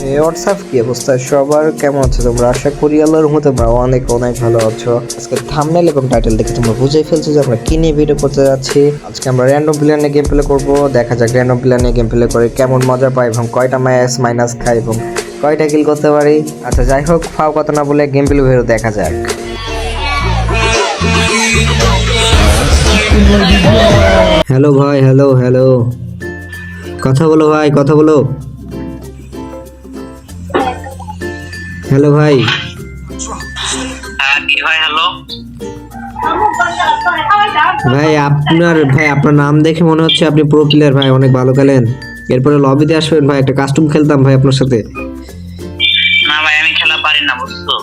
WhatsApp কি অবস্থা সবার, কেমন আছো তোমরা? আশা করি আল্লাহর রহমতে তোমরা অনেক অনেক ভালো আছো। আজকে থাম্বনেল এবং টাইটেল দেখে তোমরা বুঝেই ফেলছো যে আমরা কি নিয়ে ভিডিও করতে যাচ্ছি। আজকে আমরা র্যান্ডম প্লেয়ার নিয়ে গেম প্লে করবো। দেখা যাক র্যান্ডম প্লেয়ার নিয়ে গেম প্লে করে কেমন মজা পাই এবং কয়টা ম্যাচ মাইনাস খাই এবং কয়টা কিল করতে পারি। আচ্ছা যাই হোক, ফাও কথা না বলে গেম প্লে ভিডিও দেখা যাক। হ্যালো ভাই, হ্যালো হ্যালো, কথা বলো ভাই, কথা বলো। হ্যালো ভাই। ভাই আপনার নাম দেখে মনে হচ্ছে আপনি প্রো প্লেয়ার ভাই, অনেক ভালো খেলেন। এরপরে লবিতে আসবেন ভাই, একটা কাস্টম খেলতাম ভাই আপনার সাথে। না ভাই আমি খেলা পারি না, বুঝছো?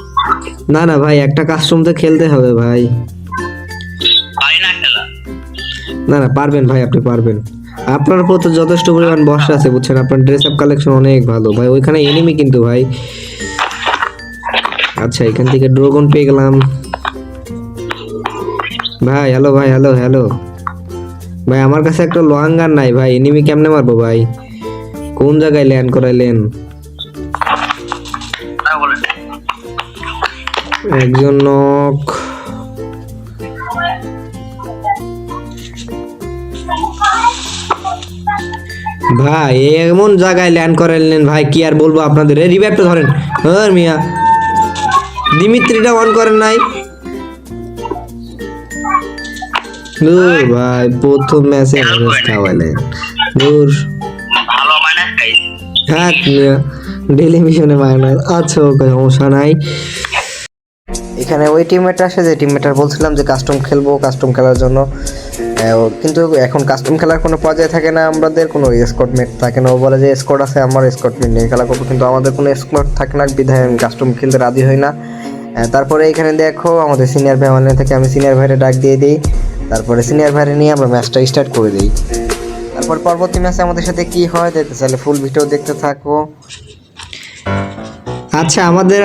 না না ভাই, একটা কাস্টম তো খেলতে হবে ভাই। পারি না খেলা। না না পারবেন ভাই, আপনি পারবেন। আপনার উপর তো যথেষ্ট পরিমাণ বর্ষা আছে বুঝছেন, আপনার ড্রেস আপ কালেকশন অনেক ভালো ভাই। ওইখানে এনিমি কিন্তু ভাই। আচ্ছা এখান থেকে ড্রাগন পেয়ে গেলাম ভাই। হ্যালো ভাই, হ্যালো হ্যালো ভাই, আমার কাছে একটা লং গান নাই ভাই, এনিমি কেমনে মারবো ভাই? কোন জায়গায় ল্যান্ড করাইলেন? একজন নক ভাই, এমন জায়গায় ল্যান্ড করাইলেন ভাই, কি আর বলবো আপনাদের। রিভাইভটা ধরেন মিয়া। দিমিত্রিটা অন করেন নাই? দূর ভাই, প্রথম ম্যাচে খাওয়াইলেন। দূর ভালো মাইনাস খাই। হ্যাঁ মিয়া, ডেলি মিশনে মাইনাস। আচ্ছা ওকে, সমস্যা নাই। এখানে ওই টিমমেটটা আসে যে টিমমেটটা বলছিলাম যে কাস্টম খেলবো, কাস্টম খেলার জন্য। কিন্তু এখন কাস্টম খেলার কোনো পর্যায়ে থাকে না, আমাদের কোনো স্কোয়াড মেট থাকে না। ও বলে যে স্কোয়াড আছে, আমার স্কোয়াড মেট নিয়ে খেলা করবো, কিন্তু আমাদের কোনো স্কোয়াড থাকে না, বিধায় আমি কাস্টম খেলতে রাজি হই না। তারপরে এখানে দেখো আমাদের সিনিয়র ভাই অনলাইন থেকে, আমি সিনিয়র ভাইরে ডাক দিয়ে দিই। তারপরে সিনিয়র ভাইরে নিয়ে আমরা ম্যাচটা স্টার্ট করে দিই। তারপর পরবর্তী ম্যাচে আমাদের সাথে কি হয় দেখতে চাইলে ফুল ভিডিও দেখতে থাকো। আচ্ছা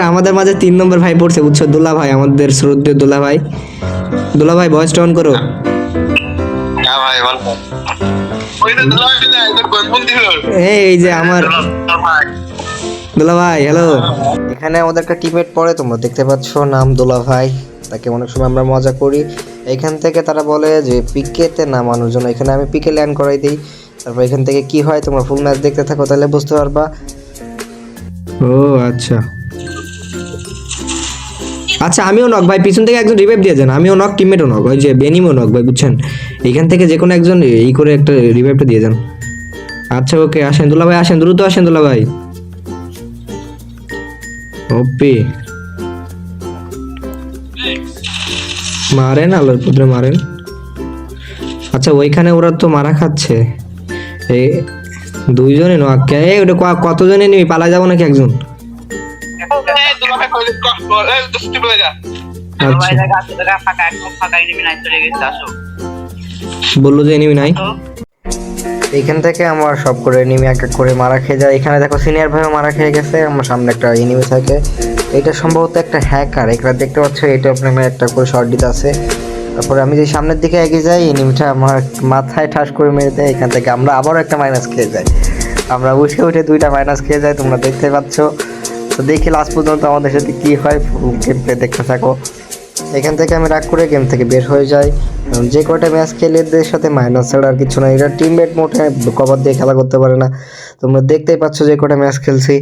আমাদের মাঝে 3 নম্বর ভাই পড়ছে বুঝছো, দুলা ভাই, আমাদের শ্রদ্ধেয় দুলা ভাই। দুলা ভাই ভয়েসটা অন করো। হ্যাঁ ভাই বল। ওই তো দুলা ভাই না, এটা কোন বন্ধু? এই যে আমার দুলা ভাই, হ্যালো। এখানে আমাদের একটা টিমমেট পড়ে, তোমরা দেখতে পাচ্ছ, নাম দুলা ভাই। তাকে অনেক সময় আমরা মজা করি। এখান থেকে তারা বলে যে পিকেতে নামানোর জন্য, এখানে আমি পিকে ল্যান্ড করাই দিই। তারপর এখান থেকে কি হয় তোমরা ফুল ম্যাচ দেখতে থাকো, তাহলে বুঝতে পারবা। ও আচ্ছা আচ্ছা, আমিও নক ভাই, পিছন থেকে একজন রিভাইভ দিয়ে যান। আমিও নক, টিমমেটও নক, ওই যে বেনিমও নক ভাই, বুঝছেন? এখান থেকে যে কোনো একজন এই করে একটা রিভাইভটা দিয়ে যান। আচ্ছা ওকে, আসেন দুলা ভাই, আসেন, দ্রুত আসেন দুলা ভাই। ওপি মারেন, আলোর পুত্রে মারেন। আচ্ছা ওইখানে ওরা তো মারা খাচ্ছে। এই দুইজনে নক, ওটা কতজনে নিবি? পালা যাবো নাকি একজন? বললো যে এনিমি নাই। এইখান থেকে আমার সব করে এনিমি এক এক করে মারা খেয়ে যায়। এখানে দেখো সিনিয়র ভাইও মারা খেয়ে গেছে। আমার সামনে একটা এনিমি থাকে, এটা সম্ভবত একটা হ্যাকার। এখানে দেখতে পাচ্ছ এটা আপনার একটা করে শর্ট দিতে আছে। তারপরে আমি যে সামনের দিকে এগিয়ে যাই, এনিমিটা আমার মাথায় ঠাস করে মেরে দেয়। এখান থেকে আমরা আবারও একটা মাইনাস খেয়ে যাই। আমরা উঠে উঠে 2টা মাইনাস খেয়ে যাই, তোমরা দেখতে পাচ্ছ। তো দেখি লাস্ট পর্যন্ত আমাদের সাথে কি হয়, গেম প্লে দেখতে থাকো। এখান থেকে আমি রাগ করে গেম থেকে বের হয়ে যাই। যে কয়টা ম্যাচ খেলে এদের সাথে মাইনাস ছাড়া আর কিছু না। এরা টিমমেট মোটে কভার দিয়ে খেলা করতে পারে না। তোমরা দেখতেই পাচ্ছ যে কয়টা ম্যাচ খেলছি।